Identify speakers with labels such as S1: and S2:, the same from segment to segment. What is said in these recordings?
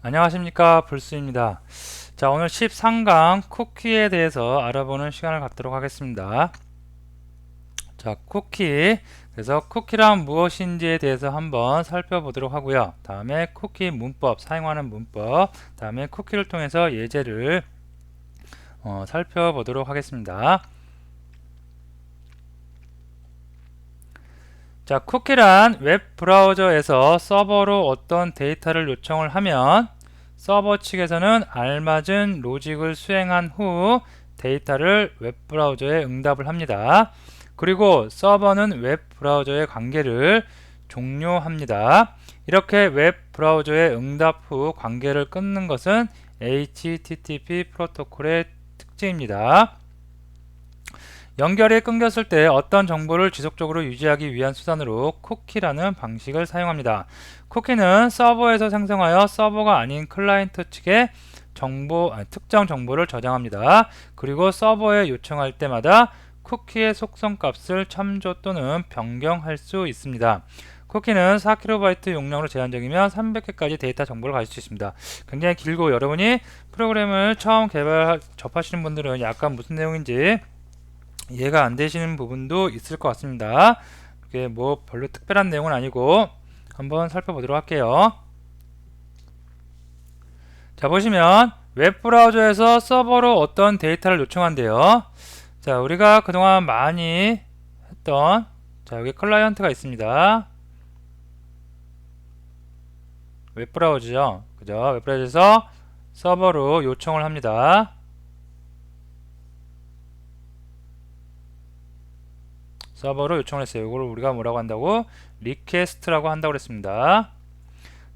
S1: 안녕하십니까, 불수입니다. 자, 오늘 13강 쿠키에 대해서 알아보는 시간을 갖도록 하겠습니다. 자, 쿠키. 그래서 쿠키란 무엇인지에 대해서 한번 살펴보도록 하고요. 다음에 쿠키 문법, 사용하는 문법, 다음에 쿠키를 통해서 예제를 살펴보도록 하겠습니다. 자, 쿠키란 웹 브라우저에서 서버로 어떤 데이터를 요청을 하면 서버 측에서는 알맞은 로직을 수행한 후 데이터를 웹 브라우저에 응답을 합니다. 그리고 서버는 웹 브라우저의 관계를 종료합니다. 이렇게 웹 브라우저의 응답 후 관계를 끊는 것은 HTTP 프로토콜의 특징입니다. 연결이 끊겼을 때 어떤 정보를 지속적으로 유지하기 위한 수단으로 쿠키라는 방식을 사용합니다. 쿠키는 서버에서 생성하여 서버가 아닌 클라이언트 측에 특정 정보를 저장합니다. 그리고 서버에 요청할 때마다 쿠키의 속성 값을 참조 또는 변경할 수 있습니다. 쿠키는 4KB 용량으로 제한적이며 300개까지 데이터 정보를 가질 수 있습니다. 굉장히 길고 여러분이 프로그램을 처음 접하시는 분들은 약간 무슨 내용인지 이해가 안 되시는 부분도 있을 것 같습니다. 이게 뭐 별로 특별한 내용은 아니고 한번 살펴보도록 할게요. 자, 보시면 웹브라우저에서 서버로 어떤 데이터를 요청한대요. 자, 우리가 그동안 많이 했던 여기 클라이언트가 있습니다. 웹브라우저죠. 그죠? 웹브라우저에서 서버로 요청을 합니다. 서버로 요청을 했어요. 이걸 우리가 뭐라고 한다고? 리퀘스트라고 한다고 그랬습니다.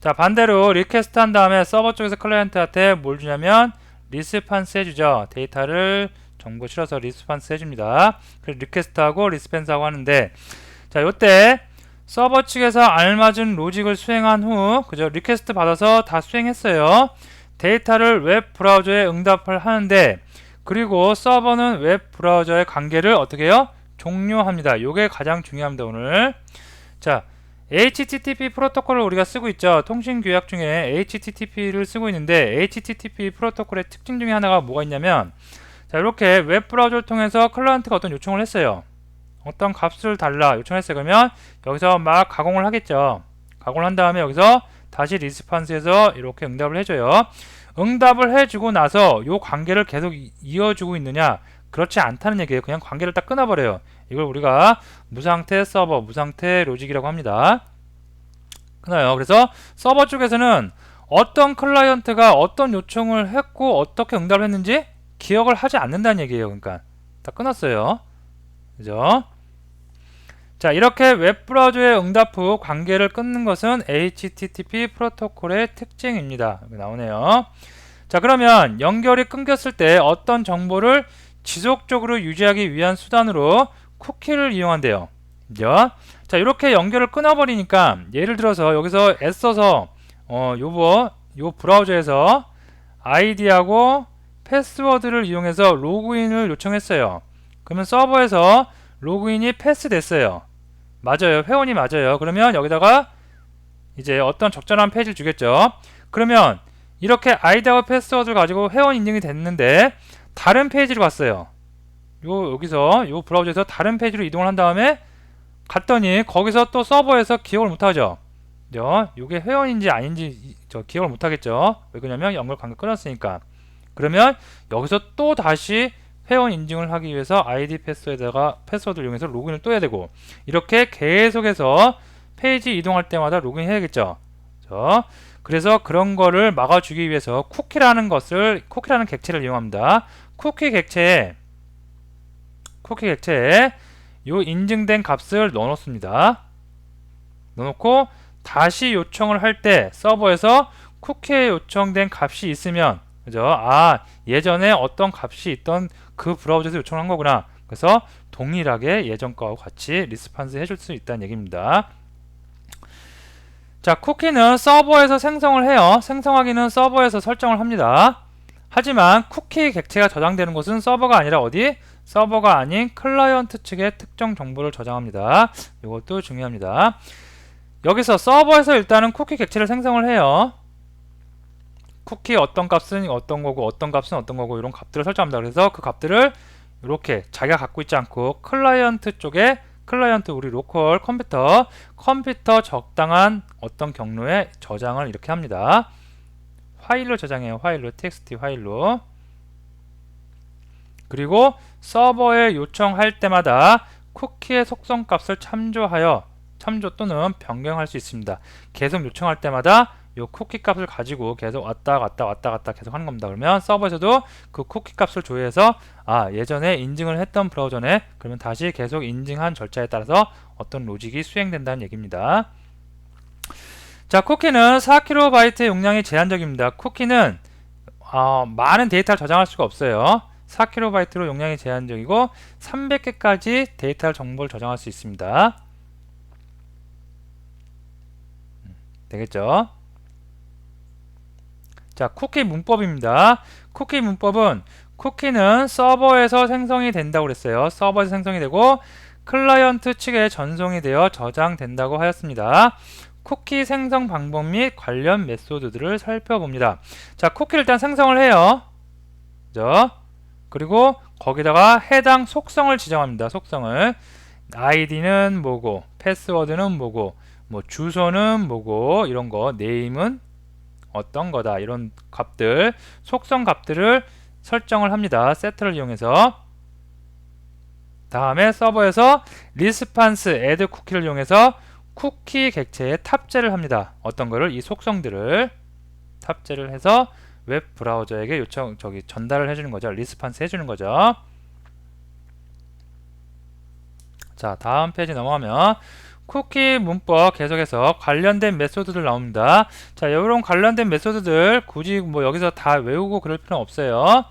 S1: 자, 반대로 리퀘스트 한 다음에 서버 쪽에서 클라이언트한테 뭘 주냐면 리스판스 해주죠. 데이터를 정보 실어서 리스판스 해줍니다. 그래서 리퀘스트하고 리스판스하고 하는데, 자, 요때 서버 측에서 알맞은 로직을 수행한 후, 그죠? 리퀘스트 받아서 다 수행했어요. 데이터를 웹 브라우저에 응답을 하는데, 그리고 서버는 웹 브라우저의 관계를 어떻게 해요? 종료합니다. 요게 가장 중요합니다, 오늘. 자, HTTP 프로토콜을 우리가 쓰고 있죠. 통신 규약 중에 HTTP를 쓰고 있는데 HTTP 프로토콜의 특징 중에 하나가 뭐가 있냐면, 자, 이렇게 웹 브라우저를 통해서 클라이언트가 어떤 요청을 했어요. 어떤 값을 달라 요청했어요. 그러면 여기서 막 가공을 하겠죠. 가공을 한 다음에 여기서 다시 리스판스에서 이렇게 응답을 해줘요. 응답을 해주고 나서 요 관계를 계속 이어주고 있느냐? 그렇지 않다는 얘기예요. 그냥 관계를 딱 끊어버려요. 이걸 우리가 무상태 서버, 무상태 로직이라고 합니다. 끊어요. 그래서 서버 쪽에서는 어떤 클라이언트가 어떤 요청을 했고 어떻게 응답을 했는지 기억을 하지 않는다는 얘기예요. 그러니까 다 끊었어요. 그죠? 자, 이렇게 웹브라우저의 응답 후 관계를 끊는 것은 HTTP 프로토콜의 특징입니다. 여기 나오네요. 자, 그러면 연결이 끊겼을 때 어떤 정보를 지속적으로 유지하기 위한 수단으로 쿠키를 이용한대요. 그죠? 자, 이렇게 연결을 끊어버리니까 예를 들어서 여기서 애써서 요 브라우저에서 아이디하고 패스워드를 이용해서 로그인을 요청했어요. 그러면 서버에서 로그인이 패스됐어요. 맞아요. 회원이 맞아요. 그러면 여기다가 이제 어떤 적절한 페이지를 주겠죠. 그러면 이렇게 아이디와 패스워드를 가지고 회원 인증이 됐는데 다른 페이지로 갔어요. 여기서 요 브라우저에서 다른 페이지로 이동을 한 다음에 갔더니 거기서 또 서버에서 기억을 못하죠. 이게 회원인지 아닌지 기억을 못하겠죠. 왜 그러냐면 연결 관계 끊었으니까. 그러면 여기서 또 다시 회원 인증을 하기 위해서 아이디 패스워드에다가 패스워드를 이용해서 로그인을 또 해야 되고, 이렇게 계속해서 페이지 이동할 때마다 로그인 해야겠죠. 그래서 그런 거를 막아주기 위해서 쿠키라는 객체를 이용합니다. 쿠키 객체에 요 인증된 값을 넣어놓습니다. 넣어놓고 다시 요청을 할 때 서버에서 쿠키에 요청된 값이 있으면, 그죠? 아, 예전에 어떤 값이 있던 그 브라우저에서 요청을 한 거구나. 그래서 동일하게 예전 거하고 같이 리스판스 해줄 수 있다는 얘기입니다. 자, 쿠키는 서버에서 생성을 해요. 생성하기는 서버에서 설정을 합니다. 하지만 쿠키 객체가 저장되는 곳은 서버가 아니라 어디? 서버가 아닌 클라이언트 측의 특정 정보를 저장합니다. 이것도 중요합니다. 여기서 서버에서 일단은 쿠키 객체를 생성을 해요. 쿠키 어떤 값은 어떤 거고 어떤 값은 어떤 거고 이런 값들을 설정합니다. 그래서 그 값들을 이렇게 자기가 갖고 있지 않고 클라이언트 쪽에 클라이언트 우리 로컬 컴퓨터 적당한 어떤 경로에 저장을 이렇게 합니다. 파일로 저장해요. 파일로 txt 파일로. 그리고 서버에 요청할 때마다 쿠키의 속성 값을 참조 또는 변경할 수 있습니다. 계속 요청할 때마다 요 쿠키 값을 가지고 계속 왔다 갔다 계속 하는 겁니다. 그러면 서버에서도 그 쿠키 값을 조회해서 예전에 인증을 했던 브라우저네 그러면 다시 계속 인증한 절차에 따라서 어떤 로직이 수행된다는 얘기입니다. 자, 쿠키는 4KB 용량이 제한적입니다. 쿠키는 많은 데이터를 저장할 수가 없어요. 4KB 용량이 제한적이고 300개까지 데이터 정보를 저장할 수 있습니다. 되겠죠? 자, 쿠키 문법입니다. 쿠키 문법은 쿠키는 서버에서 생성이 된다고 그랬어요. 서버에서 생성이 되고 클라이언트 측에 전송이 되어 저장된다고 하였습니다. 쿠키 생성 방법 및 관련 메소드들을 살펴봅니다. 자, 쿠키를 일단 생성을 해요. 그죠? 그리고 거기다가 해당 속성을 지정합니다. 속성을 아이디는 뭐고 패스워드는 뭐고 뭐 주소는 뭐고 이런 거 네임은 어떤 거다 이런 값들 속성 값들을 설정을 합니다. 세트를 이용해서 다음에 서버에서 리스판스 애드 쿠키를 이용해서 쿠키 객체에 탑재를 합니다. 어떤 거를 이 속성들을 탑재를 해서 웹 브라우저에게 전달을 해주는 거죠. 리스판스 해주는 거죠. 자, 다음 페이지 넘어가면 쿠키 문법 계속해서 관련된 메소드들 나옵니다. 자, 이런 관련된 메소드들 굳이 뭐 여기서 다 외우고 그럴 필요는 없어요.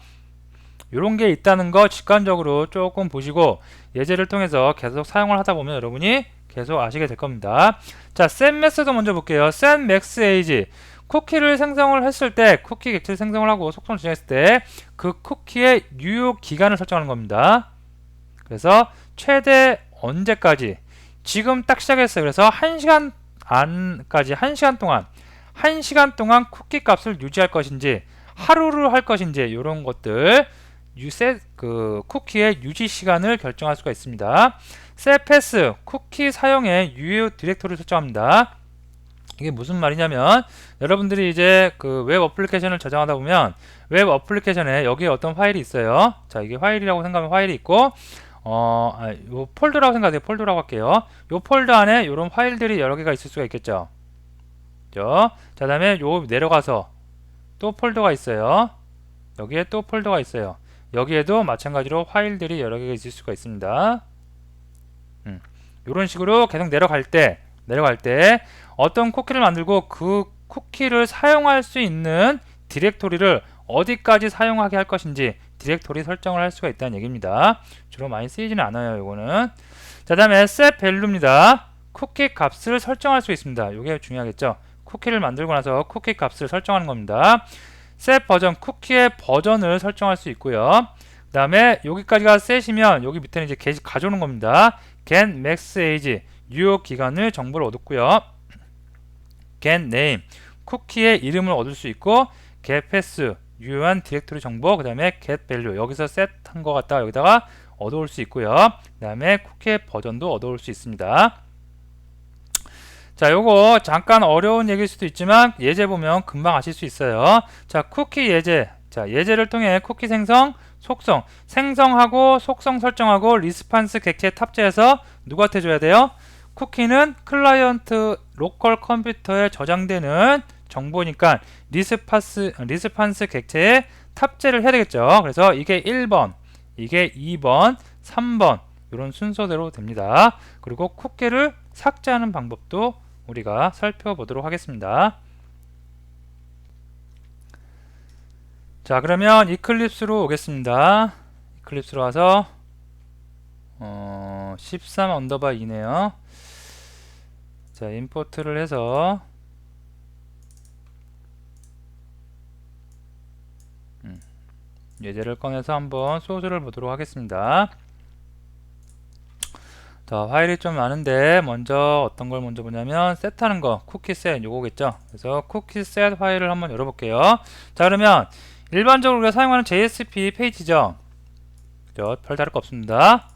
S1: 이런 게 있다는 거 직관적으로 조금 보시고 예제를 통해서 계속 사용을 하다 보면 여러분이 계속 아시게 될 겁니다. 자, set 메소드 먼저 볼게요. set max age 쿠키를 생성을 했을 때 쿠키 객체를 생성을 하고 속성을 지정했을 때 그 쿠키의 유효 기간을 설정하는 겁니다. 그래서 최대 언제까지 지금 딱 시작했어요. 그래서 1시간 안까지 1시간 동안 쿠키 값을 유지할 것인지 하루를 할 것인지 이런 것들 그 쿠키의 유지 시간을 결정할 수가 있습니다. set pass 쿠키 사용의 유효 디렉토리를 설정합니다. 이게 무슨 말이냐면 여러분들이 이제 그 웹 어플리케이션을 저장하다 보면 웹 어플리케이션에 여기에 어떤 파일이 있어요. 자, 이게 파일이라고 생각하면 파일이 있고 요 폴더라고 생각해요. 폴더라고 할게요. 요 폴더 안에 요런 파일들이 여러 개가 있을 수가 있겠죠. 자, 다음에 요 내려가서 또 폴더가 있어요. 여기에 또 폴더가 있어요. 여기에도 마찬가지로 파일들이 여러 개가 있을 수가 있습니다. 요런 식으로 계속 내려갈 때 어떤 쿠키를 만들고 그 쿠키를 사용할 수 있는 디렉토리를 어디까지 사용하게 할 것인지 디렉토리 설정을 할 수가 있다는 얘기입니다. 주로 많이 쓰이지는 않아요. 요거는. 자, 다음에 set value입니다. 쿠키 값을 설정할 수 있습니다. 요게 중요하겠죠. 쿠키를 만들고 나서 쿠키 값을 설정하는 겁니다. set 버전 쿠키의 버전을 설정할 수 있고요. 그 다음에 여기까지가 set이면 여기 밑에는 이제 계속 가져오는 겁니다. get max age 유효 기간을 정보를 얻었고요. get name 쿠키의 이름을 얻을 수 있고 get path 유효한 디렉토리 정보 그 다음에 get value 여기서 set 한 거 갖다가 여기다가 얻어올 수 있고요. 그 다음에 쿠키의 버전도 얻어올 수 있습니다. 자, 요거 잠깐 어려운 얘기일 수도 있지만 예제 보면 금방 아실 수 있어요. 자, 쿠키 예제. 자, 예제를 통해 쿠키 생성, 속성, 생성하고 속성 설정하고 리스판스 객체에 탑재해서 누구한테 줘야 돼요? 쿠키는 클라이언트 로컬 컴퓨터에 저장되는 정보니까 리스판스 객체에 탑재를 해야 되겠죠. 그래서 이게 1번, 이게 2번, 3번 이런 순서대로 됩니다. 그리고 쿠키를 삭제하는 방법도 우리가 살펴보도록 하겠습니다. 자, 그러면 이클립스로 오겠습니다. 이클립스로 와서 13 언더바 2네요. 자, 임포트를 해서 예제를 꺼내서 한번 소스를 보도록 하겠습니다. 자, 파일이 좀 많은데 먼저 어떤 걸 먼저 보냐면 셋하는 거, 쿠키 셋 요거겠죠. 그래서 쿠키 셋 파일을 한번 열어볼게요. 자, 그러면 일반적으로 우리가 사용하는 JSP 페이지죠. 그죠? 별 다를 거 없습니다.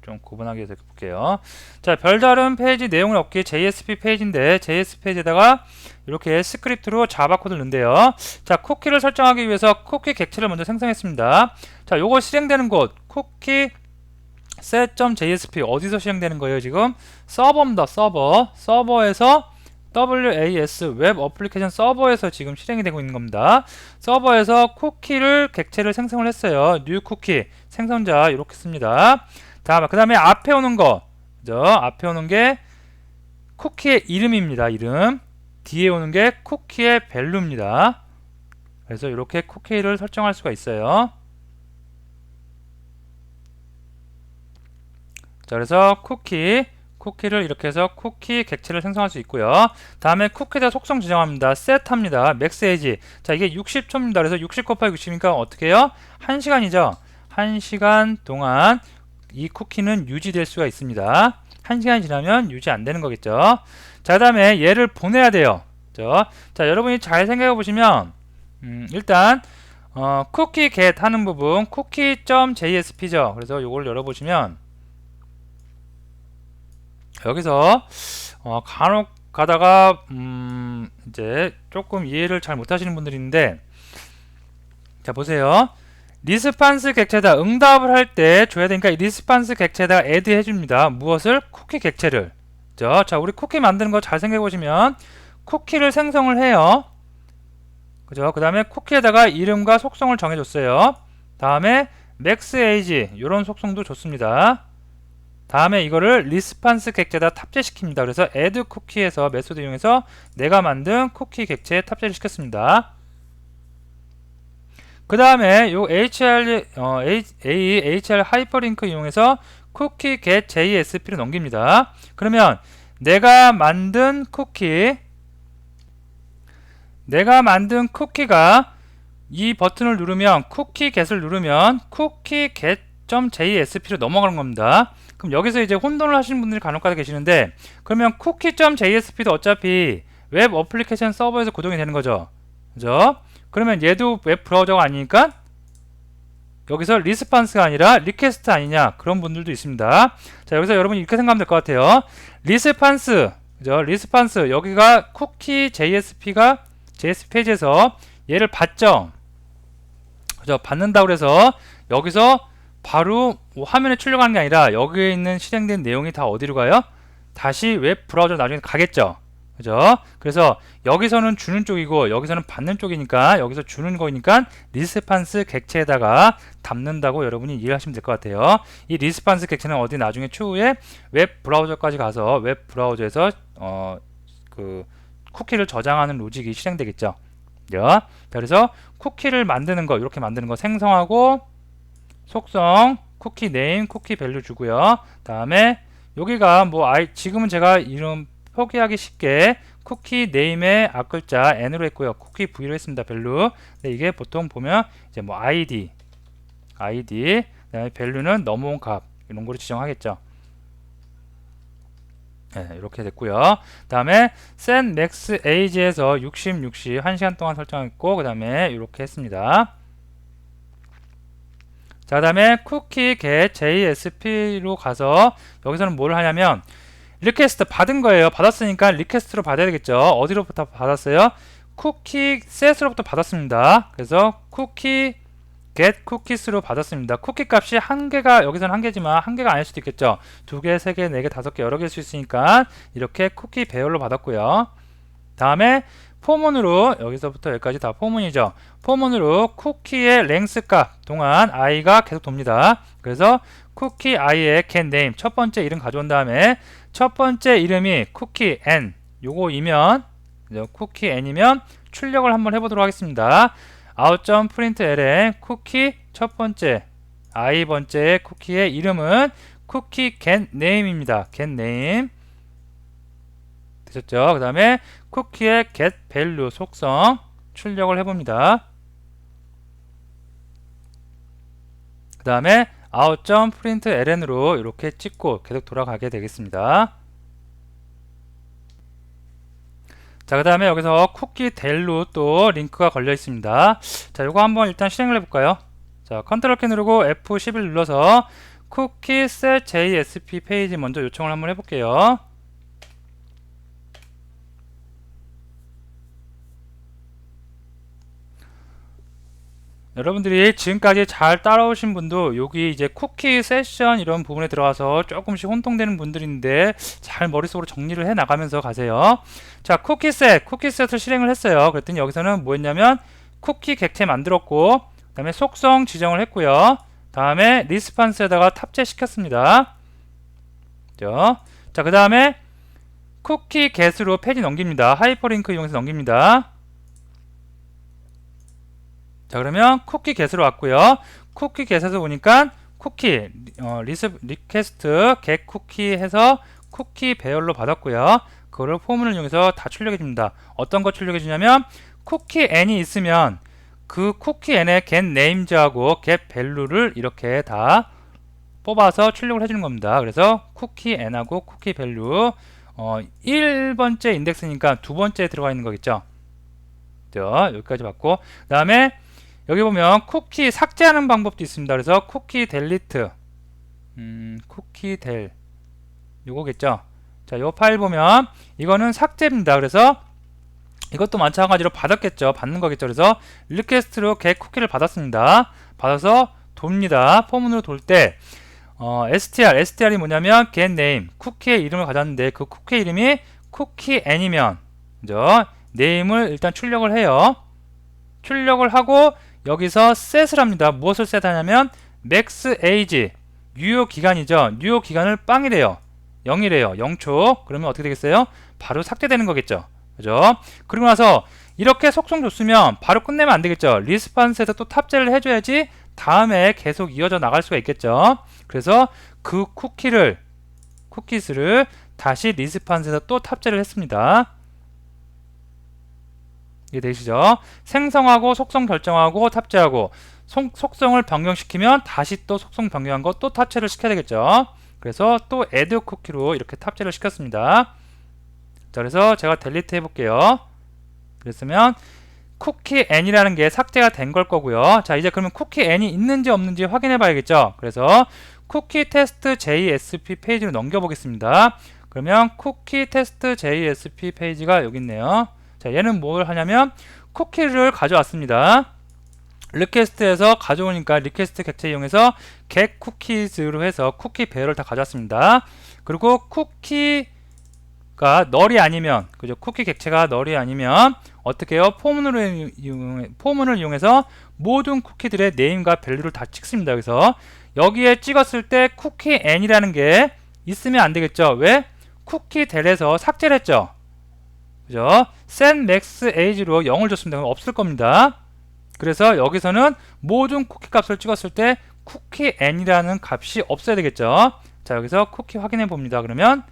S1: 좀 구분하게 해서 볼게요. 자, 별다른 페이지 내용을 얻기 JSP 페이지인데 JSP 페이지에다가 이렇게 스크립트로 자바 코드를 넣는데요. 자, 쿠키를 설정하기 위해서 쿠키 객체를 먼저 생성했습니다. 자, 요거 실행되는 곳 쿠키 set.jsp 어디서 실행되는 거예요? 지금 서버입니다. 서버에서 WAS 웹 어플리케이션 서버에서 지금 실행이 되고 있는 겁니다. 서버에서 쿠키를 객체를 생성을 했어요. new 쿠키 생성자 이렇게 씁니다. 그 다음에 앞에 오는 거, 그죠? 앞에 오는 게 쿠키의 이름입니다. 이름. 뒤에 오는 게 쿠키의 밸류입니다. 그래서 이렇게 쿠키를 설정할 수가 있어요. 자, 그래서 쿠키를 이렇게 해서 쿠키 객체를 생성할 수 있고요. 다음에 쿠키에다 속성 지정합니다. set합니다. max age. 자, 이게 60초입니다. 그래서 60 곱하기 60이니까 어떻게 해요? 1시간이죠. 1시간 동안 이 쿠키는 유지될 수가 있습니다. 1시간이 지나면 유지 안 되는 거겠죠. 자, 그 다음에 얘를 보내야 돼요. 그죠? 자, 여러분이 잘 생각해 보시면 일단 쿠키 get 하는 부분 cookie.jsp죠. 그래서 이걸 열어보시면 여기서 간혹 가다가 이제 조금 이해를 잘 못하시는 분들이 있는데, 자, 보세요. 리스판스 객체에다 응답을 할 때 줘야 되니까 이 리스판스 객체에다가 add 해줍니다. 무엇을? 쿠키 객체를. 자, 우리 쿠키 만드는 거 잘 생각해 보시면 쿠키를 생성을 해요. 그죠? 그 다음에 쿠키에다가 이름과 속성을 정해줬어요. 다음에 max age 이런 속성도 줬습니다. 다음에 이거를 리스판스 객체에다 탑재시킵니다. 그래서 add 쿠키에서 메소드 이용해서 내가 만든 쿠키 객체에 탑재를 시켰습니다. 그 다음에 요 HR 하이퍼링크 이용해서 쿠키 get JSP를 넘깁니다. 그러면 내가 만든 쿠키가 이 버튼을 누르면 쿠키 get을 누르면 쿠키 get.jsp로 넘어가는 겁니다. 그럼 여기서 이제 혼돈을 하시는 분들이 간혹가다 계시는데, 그러면 쿠키.jsp도 어차피 웹 어플리케이션 서버에서 구동이 되는 거죠. 그죠? 그러면 얘도 웹 브라우저가 아니니까 여기서 리스판스가 아니라 리퀘스트 아니냐, 그런 분들도 있습니다. 자, 여기서 여러분이 이렇게 생각하면 될 것 같아요. 리스판스, 그죠? 리스판스, 여기가 쿠키 JSP가 JSP 페이지에서 얘를 받죠. 그죠? 받는다고 그래서 여기서 바로 화면에 출력하는 게 아니라 여기에 있는 실행된 내용이 다 어디로 가요? 다시 웹 브라우저 나중에 가겠죠. 그죠? 그래서 여기서는 주는 쪽이고 여기서는 받는 쪽이니까 여기서 주는 거니까 리스판스 객체에다가 담는다고 여러분이 이해하시면 될 것 같아요. 이 리스판스 객체는 어디 나중에 추후에 웹 브라우저까지 가서 웹 브라우저에서 그 쿠키를 저장하는 로직이 실행되겠죠. 자, 그래서 쿠키를 만드는 거, 이렇게 만드는 거 생성하고 속성 쿠키 네임 쿠키 밸류 주고요. 다음에 여기가 뭐 지금은 제가 이름 포기하기 쉽게 쿠키 네임의 앞글자 n으로 했고요. 쿠키 v로 했습니다. 밸류. 근데 이게 보통 보면 이제 뭐 id 그다음에 밸류는 넘어온 값 이런 거로 지정하겠죠. 네, 이렇게 됐고요. 다음에 set max age에서 60 1시간 동안 설정했고, 그 다음에 이렇게 했습니다. 자, 그 다음에 쿠키 get JSP로 가서 여기서는 뭘 하냐면 리퀘스트 받은 거예요. 받았으니까 리퀘스트로 받아야 되겠죠. 어디로부터 받았어요? 쿠키 set으로부터 받았습니다. 그래서 쿠키 get cookies로 받았습니다. 쿠키 값이 한 개가, 여기서는 한 개지만 한 개가 아닐 수도 있겠죠. 두 개, 세 개, 네 개, 다섯 개, 여러 개일 수 있으니까 이렇게 쿠키 배열로 받았고요. 다음에 포문으로, 여기서부터 여기까지 다 포문이죠. 포문으로 쿠키의 랭스 값 동안 i가 계속 돕니다. 그래서 쿠키 i의 get name 첫 번째 이름 가져온 다음에 첫 번째 이름이 쿠키 n 요거이면, 쿠키 n이면 출력을 한번 해보도록 하겠습니다. out.println 쿠키 첫 번째 i 번째 쿠키의 이름은 쿠키 get name입니다. get name 되셨죠? 그 다음에 쿠키의 get value 속성 출력을 해봅니다. 그 다음에 out.println으로 이렇게 찍고 계속 돌아가게 되겠습니다. 자, 그 다음에 여기서 쿠키 델로 또 링크가 걸려 있습니다. 자, 요거 한번 일단 실행을 해볼까요? 자, 컨트롤 키 누르고 F11 눌러서 쿠키 set JSP 페이지 먼저 요청을 한번 해볼게요. 여러분들이 지금까지 잘 따라오신 분도 여기 이제 쿠키 세션 이런 부분에 들어가서 조금씩 혼동되는 분들인데 잘 머릿속으로 정리를 해 나가면서 가세요. 자, 쿠키셋을 실행을 했어요. 그랬더니 여기서는 뭐 했냐면 쿠키 객체 만들었고, 그 다음에 속성 지정을 했고요. 다음에 리스판스에다가 탑재시켰습니다. 자, 그 다음에 쿠키 get으로 페이지 넘깁니다. 하이퍼링크 이용해서 넘깁니다. 자, 그러면 쿠키 get으로 왔고요. 쿠키 get에서 보니까 쿠키 리퀘스트 get 쿠키 해서 쿠키 배열로 받았고요. 그거를 포문을 이용해서 다 출력해 줍니다. 어떤 거 출력해 주냐면 쿠키 n이 있으면 그 쿠키 n의 get names하고 get value를 이렇게 다 뽑아서 출력을 해주는 겁니다. 그래서 쿠키 n하고 쿠키 value 1번째 인덱스니까 두 번째에 들어가 있는 거겠죠. 여기까지 받고, 그 다음에 여기 보면 쿠키 삭제하는 방법도 있습니다. 그래서 쿠키 델리트 쿠키 델 요거겠죠. 자, 요 파일 보면 이거는 삭제입니다. 그래서 이것도 마찬가지로 받았겠죠. 받는 거겠죠. 그래서 리퀘스트로 get 쿠키를 받았습니다. 받아서 돕니다. 포문으로 돌 때 str이 뭐냐면 get name 쿠키의 이름을 가졌는데 그 쿠키 이름이 쿠키 n이면 그죠? name을 일단 출력을 해요. 출력을 하고 여기서 set을 합니다. 무엇을 set하냐면 max age 유효 기간이죠. 유효 기간을 빵이래요. 0이래요. 0초. 그러면 어떻게 되겠어요? 바로 삭제되는 거겠죠. 그죠? 그리고 나서 이렇게 속성 줬으면 바로 끝내면 안 되겠죠. 리스판스에서 또 탑재를 해줘야지 다음에 계속 이어져 나갈 수가 있겠죠. 그래서 그 쿠키스를 다시 리스판스에서 또 탑재를 했습니다. 이해 되시죠? 생성하고 속성 결정하고 탑재하고 속성을 변경시키면 다시 또 속성 변경한 거 또 탑재를 시켜야 되겠죠. 그래서 또 add 쿠키로 이렇게 탑재를 시켰습니다. 자, 그래서 제가 델리트 해볼게요. 그랬으면 쿠키 n이라는 게 삭제가 된 걸 거고요. 자, 이제 그러면 쿠키 n이 있는지 없는지 확인해 봐야겠죠. 그래서 쿠키 테스트 JSP 페이지로 넘겨 보겠습니다. 그러면 쿠키 테스트 JSP 페이지가 여기 있네요. 자, 얘는 뭘 하냐면 쿠키를 가져왔습니다. 리퀘스트에서 가져오니까 리퀘스트 객체 이용해서 get cookies로 해서 쿠키 배열을 다 가져왔습니다. 그리고 쿠키가 널이 아니면, 그죠? 쿠키 객체가 널이 아니면 어떻게 해요? 포문을 이용해서 모든 쿠키들의 네임과 밸류를 다 찍습니다. 그래서 여기에 찍었을 때 쿠키 n이라는 게 있으면 안 되겠죠. 왜? 쿠키 델에서 삭제를 했죠. 그죠? set max age로 0을 줬습니다. 그럼 없을 겁니다. 그래서 여기서는 모든 쿠키 값을 찍었을 때 쿠키 n이라는 값이 없어야 되겠죠. 자, 여기서 쿠키 확인해 봅니다. 그러면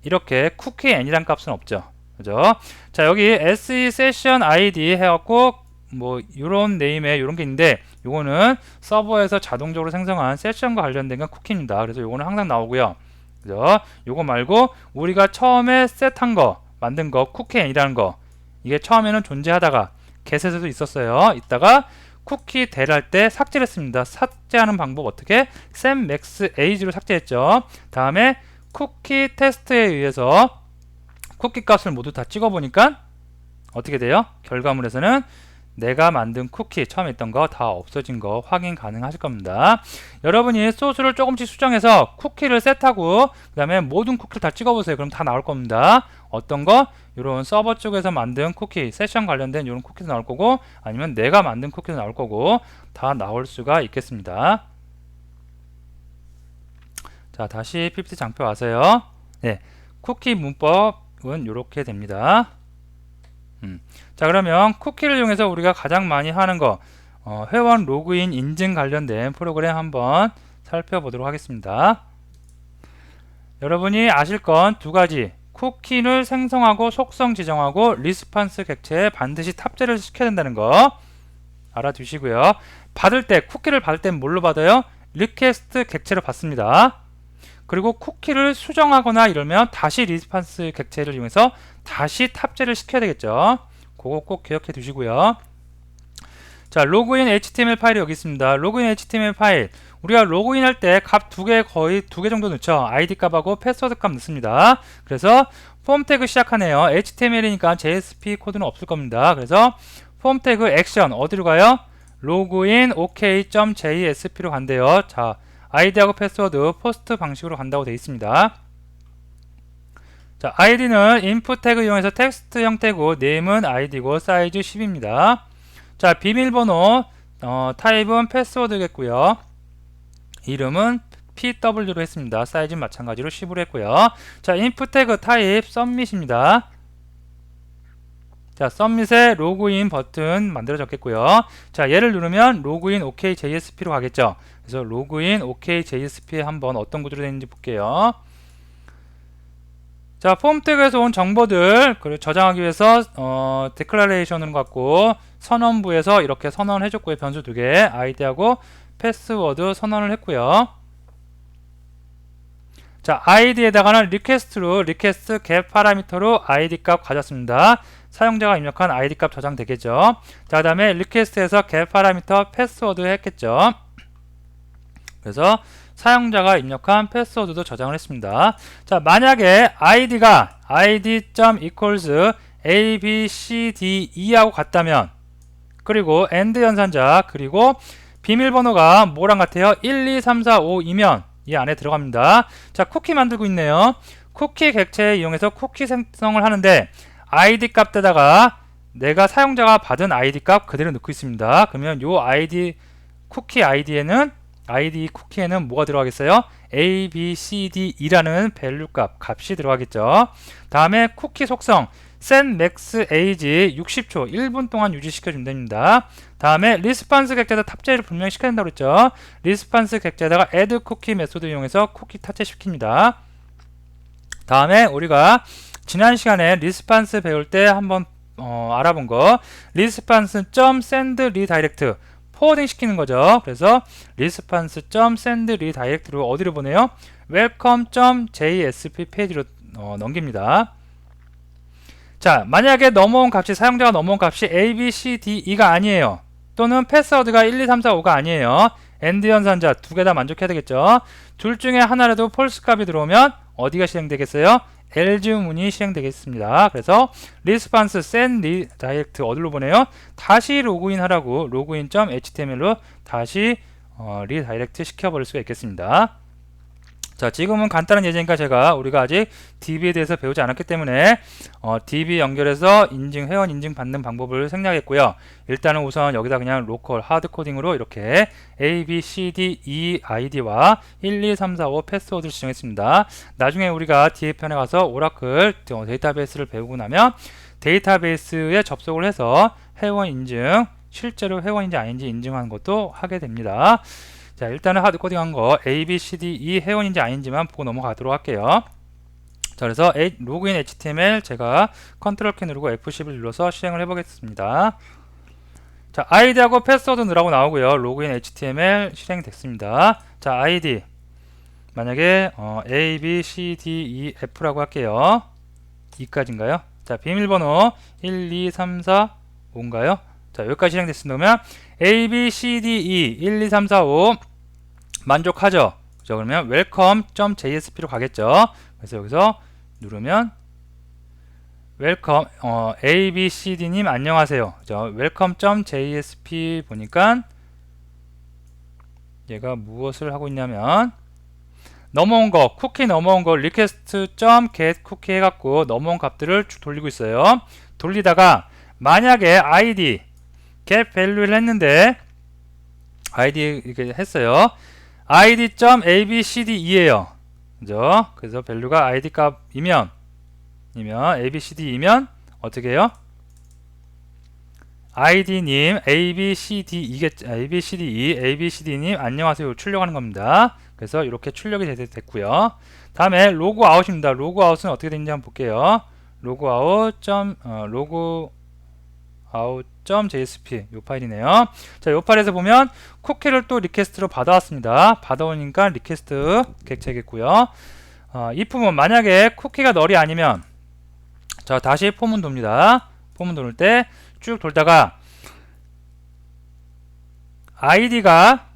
S1: 이렇게 쿠키 n이란 값은 없죠. 그죠? 자, 여기 se session id 해갖고 뭐 이런 네임에 이런 게 있는데 요거는 서버에서 자동적으로 생성한 세션과 관련된 건 쿠키입니다. 그래서 요거는 항상 나오고요. 그죠? 요거 말고 우리가 처음에 셋한 거 만든 거 쿠키 n이라는 거, 이게 처음에는 존재하다가 get에서도 있었어요. 이따가 쿠키 델 할 때 삭제를 했습니다. 삭제하는 방법 어떻게? set max age로 삭제했죠. 다음에 쿠키 테스트에 의해서 쿠키 값을 모두 다 찍어보니까 어떻게 돼요? 결과물에서는 내가 만든 쿠키 처음에 있던 거 다 없어진 거 확인 가능하실 겁니다. 여러분이 소스를 조금씩 수정해서 쿠키를 셋하고 그 다음에 모든 쿠키를 다 찍어보세요. 그럼 다 나올 겁니다. 어떤 거? 이런 서버 쪽에서 만든 쿠키, 세션 관련된 이런 쿠키도 나올 거고, 아니면 내가 만든 쿠키도 나올 거고, 다 나올 수가 있겠습니다. 자, 다시 PPT 장표 와서요. 네, 쿠키 문법은 이렇게 됩니다. 자, 그러면 쿠키를 이용해서 우리가 가장 많이 하는 거 회원 로그인 인증 관련된 프로그램 한번 살펴보도록 하겠습니다. 여러분이 아실 건 두 가지, 쿠키를 생성하고 속성 지정하고 리스판스 객체에 반드시 탑재를 시켜야 된다는 거 알아두시고요. 받을 때 쿠키를 받을 때 뭘로 받아요? 리퀘스트 객체로 받습니다. 그리고 쿠키를 수정하거나 이러면 다시 리스판스 객체를 이용해서 다시 탑재를 시켜야 되겠죠. 그거 꼭 기억해 두시고요. 자, 로그인 HTML 파일이 여기 있습니다. 로그인 HTML 파일. 우리가 로그인 할 때 값 거의 2개 정도 넣죠. ID 값하고 패스워드 값 넣습니다. 그래서 폼 태그 시작하네요. HTML이니까 JSP 코드는 없을 겁니다. 그래서 폼 태그 액션 어디로 가요? 로그인 ok.jsp로 간대요. 자, 아이디하고 패스워드 포스트 방식으로 간다고 되어 있습니다. 자, 아이디는 인풋 태그 이용해서 텍스트 형태고 네임은 아이디고 사이즈 10입니다. 자, 비밀번호 타입은 패스워드겠고요. 이름은 PW로 했습니다. 사이즈는 마찬가지로 10으로 했고요. 자, 인풋 태그 타입 submit입니다. 자, submit에 로그인 버튼 만들어졌겠고요. 자, 얘를 누르면 로그인 OK JSP로 가겠죠. 그래서 로그인 OK JSP 한번 어떤 구조로 되는지 볼게요. 자, 폼 태그에서 온 정보들 그리고 저장하기 위해서 데클러레이션으로 갖고 선언부에서 이렇게 선언을 해줬고요. 변수 2개 아이디하고 패스워드 선언을 했고요. 자, 아이디에다가는 리퀘스트로 리퀘스트 get 파라미터로 아이디 값 가졌습니다. 사용자가 입력한 아이디 값 저장되겠죠. 자, 그 다음에 리퀘스트에서 get 파라미터 패스워드 했겠죠. 그래서 사용자가 입력한 패스워드도 저장을 했습니다. 자, 만약에 아이디가 id.equals abcde하고 같다면 그리고 AND 연산자 그리고 비밀번호가 뭐랑 같아요? 1, 2, 3, 4, 5이면 이 안에 들어갑니다. 자, 쿠키 만들고 있네요. 쿠키 객체 이용해서 쿠키 생성을 하는데 id 값에다가 내가 사용자가 받은 id 값 그대로 넣고 있습니다. 그러면 요 id 쿠키 아이디에는 id 쿠키에는 뭐가 들어가겠어요? a, b, c, d이라는 밸류 값이 들어가겠죠. 다음에 쿠키 속성 set max age 60초 1분 동안 유지시켜 준답니다. 다음에 리스판스 객체에다 탑재를 분명히 시켜야 된다고 그랬죠. 리스판스 객체에다가 add 쿠키 메소드 이용해서 쿠키 탑재시킵니다. 다음에 우리가 지난 시간에 리스판스 배울 때 한번 알아본 거 리스판스.send redirect 포워딩 시키는 거죠. 그래서 response.send redirect로 어디로 보내요? welcome.jsp 페이지로 넘깁니다. 자, 만약에 넘어온 값이 사용자가 넘어온 값이 a, b, c, d, e가 아니에요. 또는 패스워드가 1, 2, 3, 4, 5가 아니에요. AND 연산자 두 개 다 만족해야 되겠죠. 둘 중에 하나라도 폴스 값이 들어오면 어디가 실행되겠어요? else 문이 실행되겠습니다. 그래서 response send redirect 어디로 보내요? 다시 로그인 하라고 login.html로 다시 리다이렉트 시켜버릴 수가 있겠습니다. 자, 지금은 간단한 예제니까 우리가 아직 DB에 대해서 배우지 않았기 때문에 DB 연결해서 회원 인증 받는 방법을 생략했고요. 일단은 우선 여기다 그냥 로컬 하드 코딩으로 이렇게 A, B, C, D, E 아이디와 1, 2, 3, 4, 5 패스워드를 지정했습니다. 나중에 우리가 뒤에 편에 가서 오라클 데이터베이스를 배우고 나면 데이터베이스에 접속을 해서 회원 인증, 실제로 회원인지 아닌지 인증하는 것도 하게 됩니다. 자, 일단은 하드 코딩한 거 A, B, C, D, E 회원인지 아닌지만 보고 넘어가도록 할게요. 자, 그래서 로그인 HTML 제가 컨트롤 키 누르고 F10을 눌러서 실행을 해보겠습니다. 자, 아이디하고 패스워드 넣으라고 나오고요. 로그인 HTML 실행됐습니다. 자, 아이디 만약에 A, B, C, D, E, F라고 할게요. 2까지인가요? 자, 비밀번호 1, 2, 3, 4, 5인가요? 자, 여기까지 실행됐으면 A, B, C, D, E 1, 2, 3, 4, 5 만족하죠? 그죠? 그러면 welcome.jsp로 가겠죠? 그래서 여기서 누르면 welcome ABCD님 안녕하세요. 그죠? welcome.jsp 보니까 얘가 무엇을 하고 있냐면 넘어온 거 쿠키 넘어온 거 request.get 쿠키 해갖고 넘어온 값들을 쭉 돌리고 있어요. 돌리다가 만약에 id get value를 했는데 id 이렇게 했어요. id.abcd이에요. 그죠? 그래서 밸류가 id 값이면 abcd이면 어떻게 해요? id님 abcd님 안녕하세요 출력하는 겁니다. 그래서 이렇게 출력이 됐고요. 다음에 로그아웃입니다. 로그아웃은 어떻게 되는지 한번 볼게요. 로그아웃 out.jsp 요 파일이네요. 자, 요 파일에서 보면 쿠키를 또 리퀘스트로 받아왔습니다. 받아오니까 리퀘스트 객체겠고요. 이 부분 만약에 쿠키가 널이 아니면 자, 다시 포문 돕니다. 포문 돌 때 쭉 돌다가 아이디가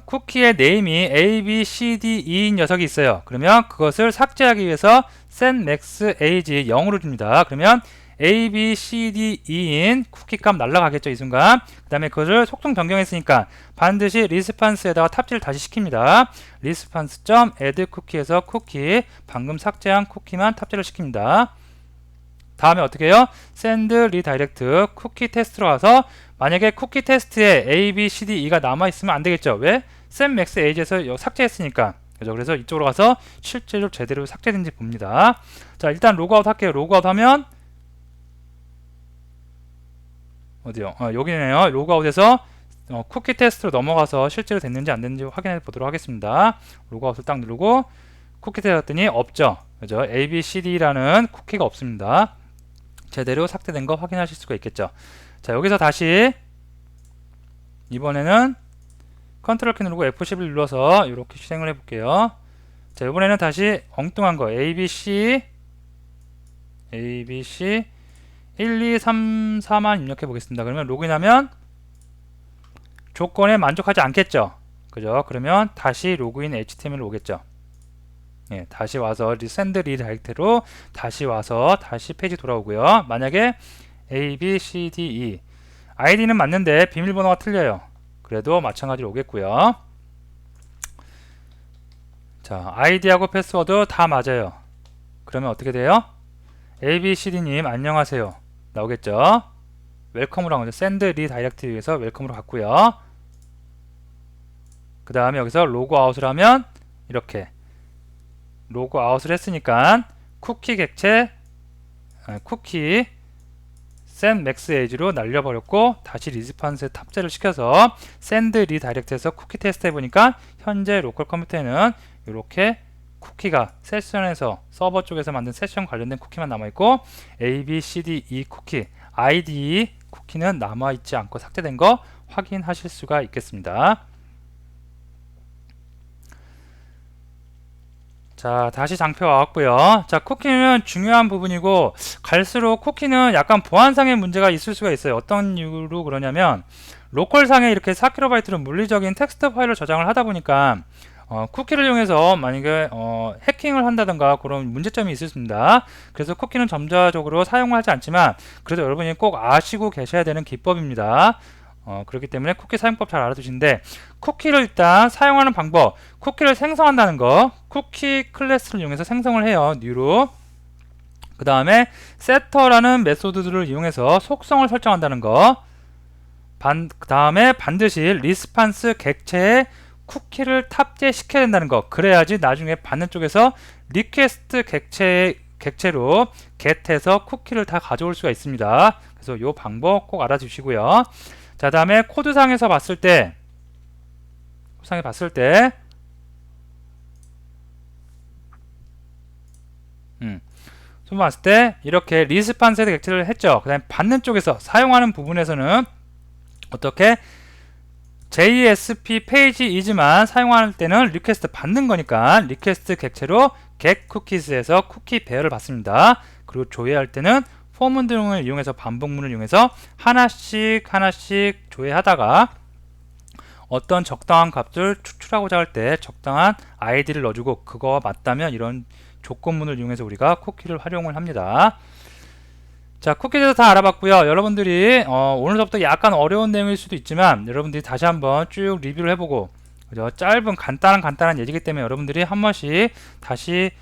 S1: 쿠키의 네임이 A, B, C, D, E인 녀석이 있어요. 그러면 그것을 삭제하기 위해서 setMaxAge 0으로 줍니다. 그러면 A, B, C, D, E인 쿠키 값 날라가겠죠, 이 순간. 그 다음에 그것을 속성 변경했으니까 반드시 리스판스에다가 탑재를 다시 시킵니다. response.add 쿠키에서 쿠키, 방금 삭제한 쿠키만 탑재를 시킵니다. 다음에 어떻게 해요? send redirect 쿠키 테스트로 가서 만약에 쿠키 테스트에 A, B, C, D, E가 남아있으면 안되겠죠. 왜? setMaxAge에서 삭제했으니까. 그죠? 그래서 이쪽으로 가서 실제로 제대로 삭제된지 봅니다. 자, 일단 로그아웃 할게요. 로그아웃 하면 어디요? 여기네요. 로그아웃에서 쿠키 테스트로 넘어가서 실제로 됐는지 안 됐는지 확인해 보도록 하겠습니다. 로그아웃을 딱 누르고 쿠키 테스트 했더니 없죠. 그죠? A, B, C, D라는 쿠키가 없습니다. 제대로 삭제된 거 확인하실 수가 있겠죠. 자, 여기서 다시 이번에는 컨트롤 키 누르고 F11 눌러서 이렇게 실행을 해볼게요. 자, 이번에는 다시 엉뚱한 거 ABC 1, 2, 3, 4만 입력해 보겠습니다. 그러면 로그인하면 조건에 만족하지 않겠죠. 그죠? 그러면 다시 로그인 HTML 오겠죠. 예, 다시 와서 send redirect로 다시 와서 다시 페이지 돌아오고요. 만약에 A, B, C, D, E 아이디는 맞는데 비밀번호가 틀려요. 그래도 마찬가지로 오겠고요. 자, 아이디하고 패스워드 다 맞아요. 그러면 어떻게 돼요? ABCD님 안녕하세요 나오겠죠. 웰컴으로 한 거죠. send redirect 위해서 웰컴으로 갔고요. 그 다음에 여기서 로그아웃을 하면 이렇게 로그아웃을 했으니까 쿠키 객체 쿠키 setMaxAge로 날려버렸고 다시 리스판스에 탑재를 시켜서 send redirect에서 쿠키 테스트 해보니까 현재 로컬 컴퓨터에는 이렇게 쿠키가 세션에서 서버 쪽에서 만든 세션 관련된 쿠키만 남아있고 A, B, C, D, E 쿠키 ID 쿠키는 남아있지 않고 삭제된 거 확인하실 수가 있겠습니다. 자, 다시 장표 와왔고요. 자, 쿠키는 중요한 부분이고 갈수록 쿠키는 약간 보안상의 문제가 있을 수가 있어요. 어떤 이유로 그러냐면 로컬상에 이렇게 4kb로 물리적인 텍스트 파일을 저장을 하다 보니까 쿠키를 이용해서 만약에 해킹을 한다던가 그런 문제점이 있습니다. 그래서 쿠키는 점자적으로 사용을 하지 않지만 그래도 여러분이 꼭 아시고 계셔야 되는 기법입니다. 그렇기 때문에 쿠키 사용법 잘 알아두시는데 쿠키를 일단 사용하는 방법 쿠키를 생성한다는 거 쿠키 클래스를 이용해서 생성을 해요. 뉴로 그 다음에 setter라는 메소드들을 이용해서 속성을 설정한다는 거 그 다음에 반드시 리스판스 객체에 쿠키를 탑재시켜야 된다는 거 그래야지 나중에 받는 쪽에서 리퀘스트 객체로 get해서 쿠키를 다 가져올 수가 있습니다. 그래서 이 방법 꼭 알아주시고요. 자, 다음에 코드상에서 봤을 때 손 봤을 때 이렇게 리스판스 객체를 했죠. 그 다음에 받는 쪽에서 사용하는 부분에서는 어떻게 JSP 페이지이지만 사용할 때는 리퀘스트 받는 거니까 리퀘스트 객체로 get cookies에서 쿠키 배열을 받습니다. 그리고 조회할 때는 포문 등을 이용해서 반복문을 이용해서 하나씩 조회하다가 어떤 적당한 값을 추출하고자 할 때 적당한 아이디를 넣어주고 그거와 맞다면 이런 조건문을 이용해서 우리가 쿠키를 활용을 합니다. 자, 쿠키에 대해서 다 알아봤고요. 여러분들이 오늘부터 약간 어려운 내용일 수도 있지만 여러분들이 다시 한번 쭉 리뷰를 해보고 그죠? 짧은 간단한 예지기 때문에 여러분들이 한 번씩 다시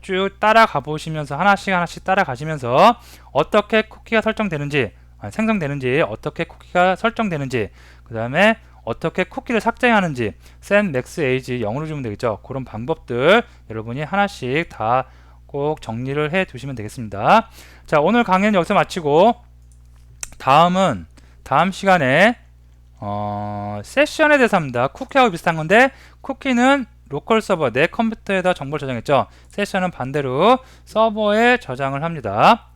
S1: 쭉 따라가 보시면서 하나씩 따라가시면서 어떻게 쿠키가 설정되는지 생성되는지 어떻게 쿠키가 설정되는지 그 다음에 어떻게 쿠키를 삭제하는지 setMaxAge 0으로 주면 되겠죠. 그런 방법들 여러분이 하나씩 다 꼭 정리를 해 두시면 되겠습니다. 자, 오늘 강의는 여기서 마치고 다음 시간에 세션에 대해서 합니다. 쿠키하고 비슷한 건데 쿠키는 로컬 서버 내 컴퓨터에다 정보를 저장했죠. 세션은 반대로 서버에 저장을 합니다.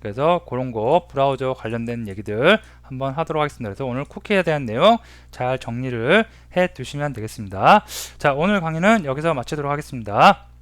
S1: 그래서 그런 거 브라우저 관련된 얘기들 한번 하도록 하겠습니다. 그래서 오늘 쿠키에 대한 내용 잘 정리를 해 두시면 되겠습니다. 자, 오늘 강의는 여기서 마치도록 하겠습니다.